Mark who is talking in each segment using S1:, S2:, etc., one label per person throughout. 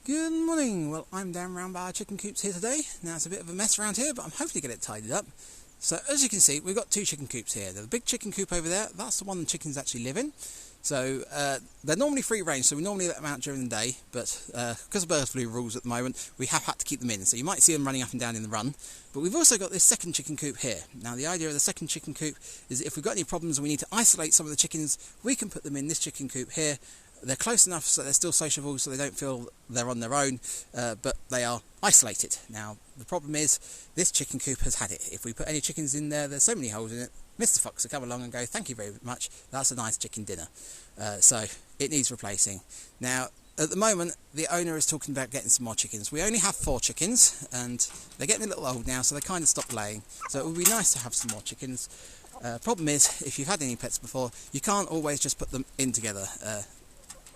S1: Good morning. Well, I'm down round by our chicken coops here today. Now it's a bit of a mess around here, but I'm hoping to get it tidied up. So as you can see, we've got two chicken coops here. The big chicken coop over there, that's the one the chickens actually live in. So they're normally free range, so we normally let them out during the day, but because of bird flu rules at the moment, we have had to keep them in. So you might see them running up and down in the run. But we've also got this second chicken coop here. Now the idea of the second chicken coop is that if we've got any problems and we need to isolate some of the chickens, we can put them in this chicken coop here. They're close enough so they're still sociable, so they don't feel they're on their own, but they are isolated. Now, the problem is, this chicken coop has had it. If we put any chickens in there, there's so many holes in it, Mr. Fox will come along and go, "Thank you very much, that's a nice chicken dinner." So, it needs replacing. Now, at the moment, the owner is talking about getting some more chickens. We only have 4 chickens, and they're getting a little old now, so they kind of stopped laying. So it would be nice to have some more chickens. Problem is, if you've had any pets before, you can't always just put them in together.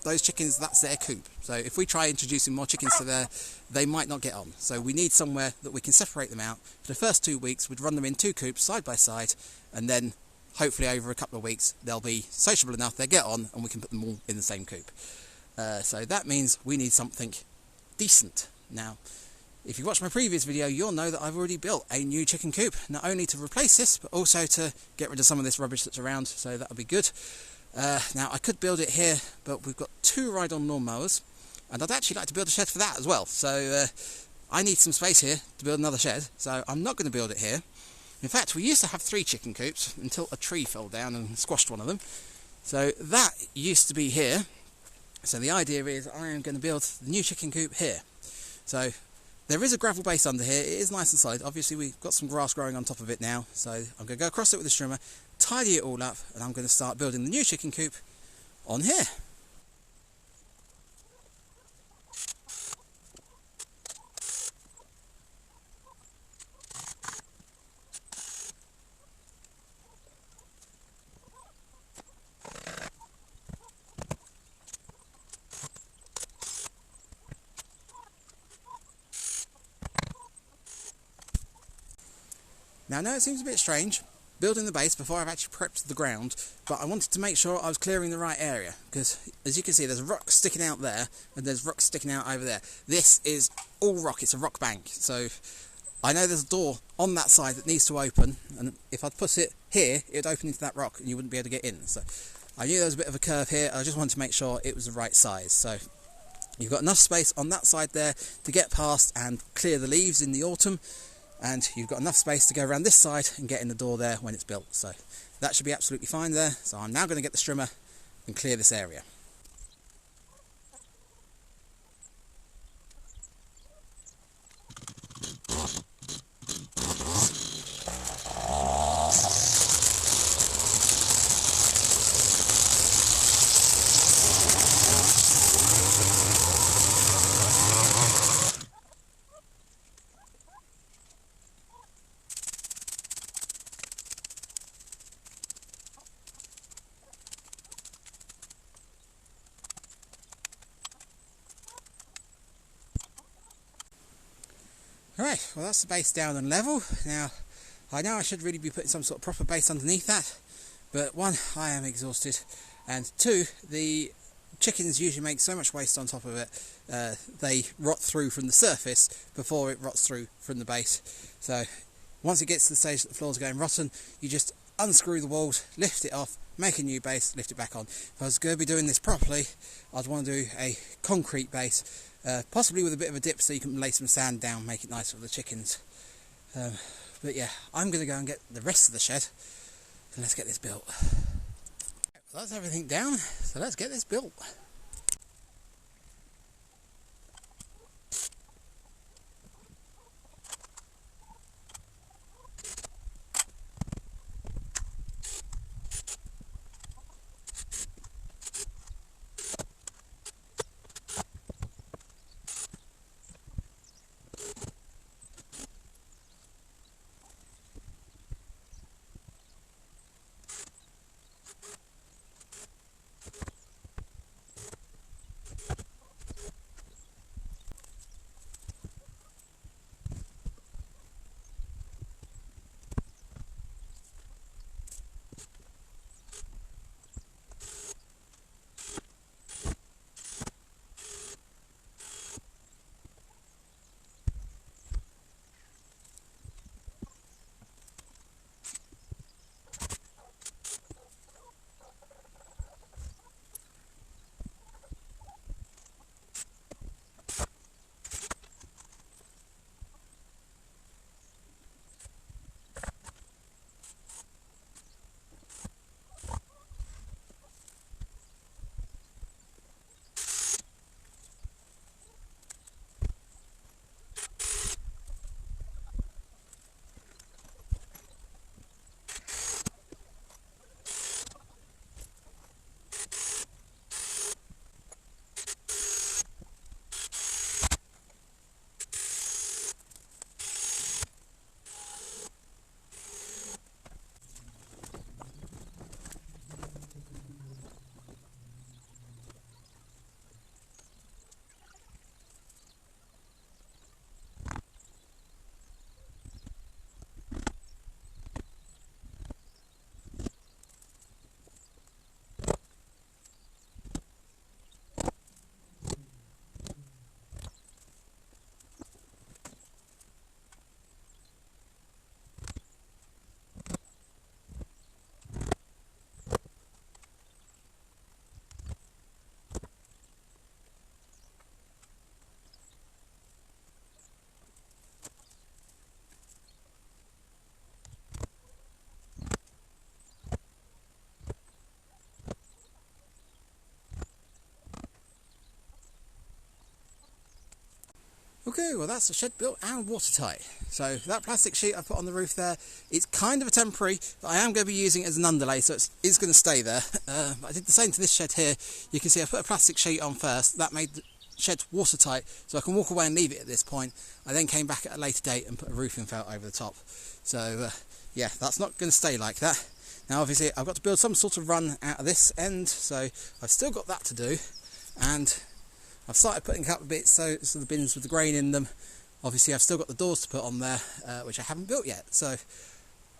S1: Those chickens, that's their coop. So if we try introducing more chickens to there, they might not get on. So we need somewhere that we can separate them out. For the first 2 weeks, we'd run them in 2 coops side by side, and then hopefully over a couple of weeks, they'll be sociable enough, they'll get on, and we can put them all in the same coop. So that means we need something decent. Now, if you watched my previous video, you'll know that I've already built a new chicken coop, not only to replace this, but also to get rid of some of this rubbish that's around, so that'll be good. Now, I could build it here, but we've got 2 ride-on lawnmowers, and I'd actually like to build a shed for that as well. So I need some space here to build another shed, so I'm not going to build it here. In fact, we used to have 3 chicken coops until a tree fell down and squashed one of them. So that used to be here. So the idea is I am going to build the new chicken coop here. So there is a gravel base under here. It is nice and solid. Obviously, we've got some grass growing on top of it now, so I'm going to go across it with a trimmer, tidy it all up, and I'm going to start building the new chicken coop on here. Now I know it seems a bit strange building the base before I've actually prepped the ground, but I wanted to make sure I was clearing the right area, because as you can see there's a rock sticking out there and there's rocks sticking out over there. This is all rock, it's a rock bank, so I know there's a door on that side that needs to open, and if I'd put it here it would open into that rock and you wouldn't be able to get in. So I knew there was a bit of a curve here, I just wanted to make sure it was the right size. So you've got enough space on that side there to get past and clear the leaves in the autumn, and you've got enough space to go around this side and get in the door there when it's built. So that should be absolutely fine there. So I'm now going to get the strimmer and clear this area. Alright, well that's the base down and level. Now, I know I should really be putting some sort of proper base underneath that, but 1, I am exhausted, and 2, the chickens usually make so much waste on top of it, they rot through from the surface before it rots through from the base. So, once it gets to the stage that the floors are going rotten, you just unscrew the walls, lift it off, make a new base, lift it back on. If I was going to be doing this properly, I'd want to do a concrete base, possibly with a bit of a dip so you can lay some sand down, make it nice for the chickens. But yeah, I'm going to go and get the rest of the shed, and let's get this built. Well, that's everything down, so let's get this built. Okay, well that's the shed built and watertight. So that plastic sheet I put on the roof there, it's kind of a temporary, but I am going to be using it as an underlay, so it's going to stay there. But I did the same to this shed here. You can see I put a plastic sheet on first. That made the shed watertight, so I can walk away and leave it at this point. I then came back at a later date and put a roofing felt over the top. So yeah, that's not going to stay like that. Now obviously I've got to build some sort of run out of this end, so I've still got that to do. And I've started putting a couple of bits, so the bins with the grain in them. Obviously I've still got the doors to put on there, which I haven't built yet. So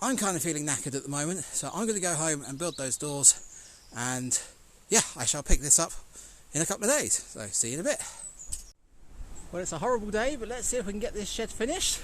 S1: I'm kind of feeling knackered at the moment. So I'm going to go home and build those doors. And yeah, I shall pick this up in a couple of days. So see you in a bit. Well, it's a horrible day, but let's see if we can get this shed finished.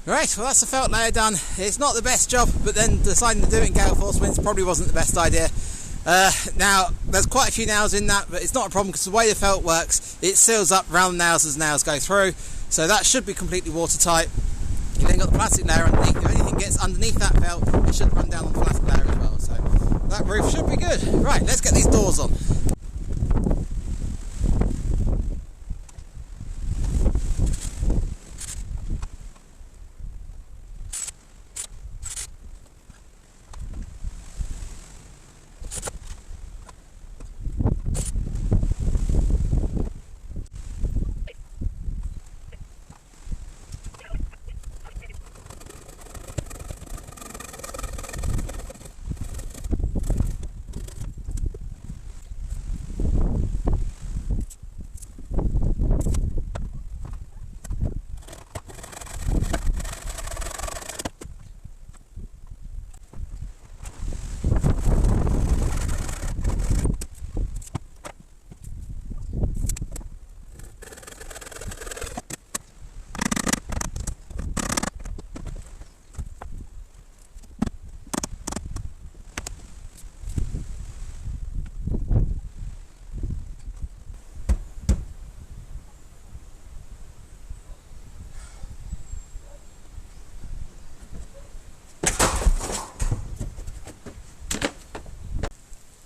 S1: Right, well that's the felt layer done. It's not the best job, but then deciding to do it in gale force winds probably wasn't the best idea. Now, there's quite a few nails in that, but it's not a problem because the way the felt works, it seals up round nails as nails go through, so that should be completely watertight. You then got the plastic layer underneath. If anything gets underneath that felt, it should run down on the plastic layer as well, so that roof should be good. Right, let's get these doors on.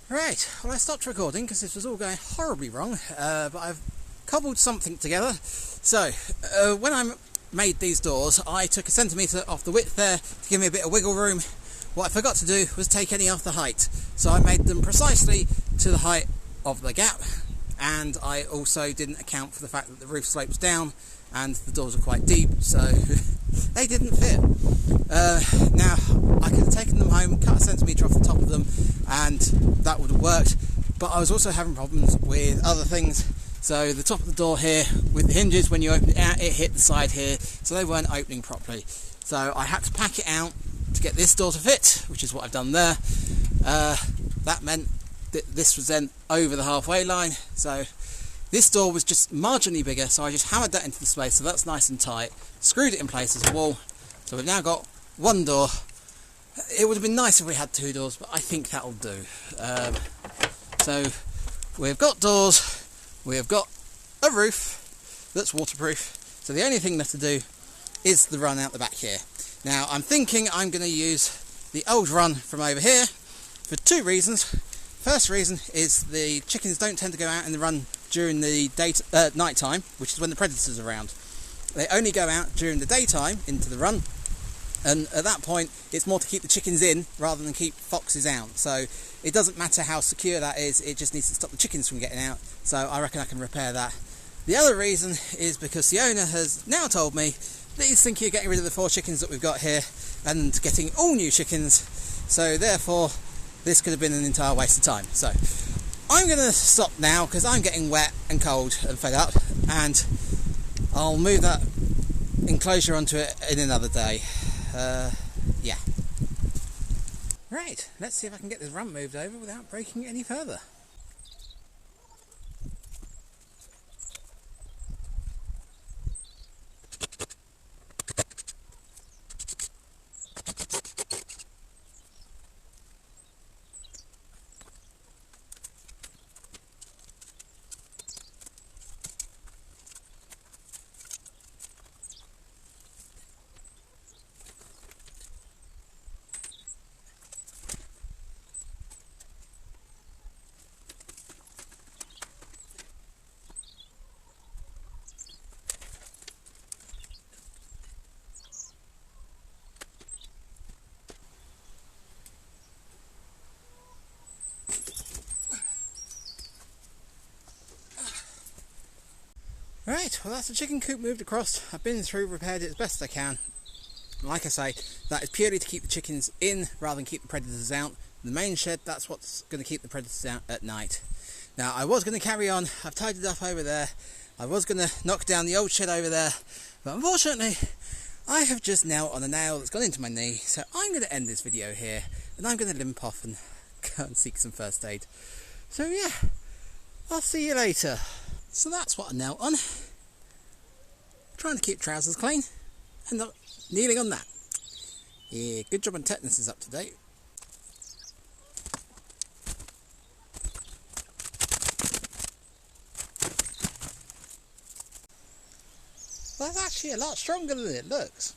S1: Right, well I stopped recording because this was all going horribly wrong, but I've cobbled something together. So, when I made these doors, I took a centimetre off the width there to give me a bit of wiggle room. What I forgot to do was take any off the height, so I made them precisely to the height of the gap, and I also didn't account for the fact that the roof slopes down and the doors are quite deep, so they didn't fit. Now, I could have taken them home, cut a centimetre off the top of them, and that would have worked, but I was also having problems with other things. So the top of the door here, with the hinges, when you open it out, it hit the side here, so they weren't opening properly. So I had to pack it out to get this door to fit, which is what I've done there. That meant that this was then over the halfway line, so this door was just marginally bigger, so I just hammered that into the space, so that's nice and tight, screwed it in place as a wall, so we've now got one door. it would have been nice if we had 2 doors, but I think that'll do. So we've got doors, we've got a roof that's waterproof, so the only thing left to do is the run out the back here. Now I'm thinking I'm going to use the old run from over here for 2 reasons. First reason is the chickens don't tend to go out in the run during the night time, which is when the predators are around. They only go out during the daytime into the run, and at that point it's more to keep the chickens in rather than keep foxes out. So it doesn't matter how secure that is, it just needs to stop the chickens from getting out. So I reckon I can repair that. The other reason is because the owner has now told me that he's thinking of getting rid of the 4 chickens that we've got here and getting all new chickens. So therefore this could have been an entire waste of time. So I'm going to stop now because I'm getting wet and cold and fed up, and I'll move that enclosure onto it in another day. Yeah. Right, let's see if I can get this run moved over without breaking it any further. Right, well that's the chicken coop moved across. I've been through, repaired it as best I can. Like I say, that is purely to keep the chickens in rather than keep the predators out. The main shed, that's what's going to keep the predators out at night. Now I was going to carry on, I've tidied up over there. I was going to knock down the old shed over there, but unfortunately I have just knelt on a nail that's gone into my knee. So I'm going to end this video here, and I'm going to limp off and go and seek some first aid. So yeah, I'll see you later. So that's what I knelt on. Trying to keep trousers clean and not kneeling on that. Yeah, good job on tetanus is up to date. Well, that's actually a lot stronger than it looks.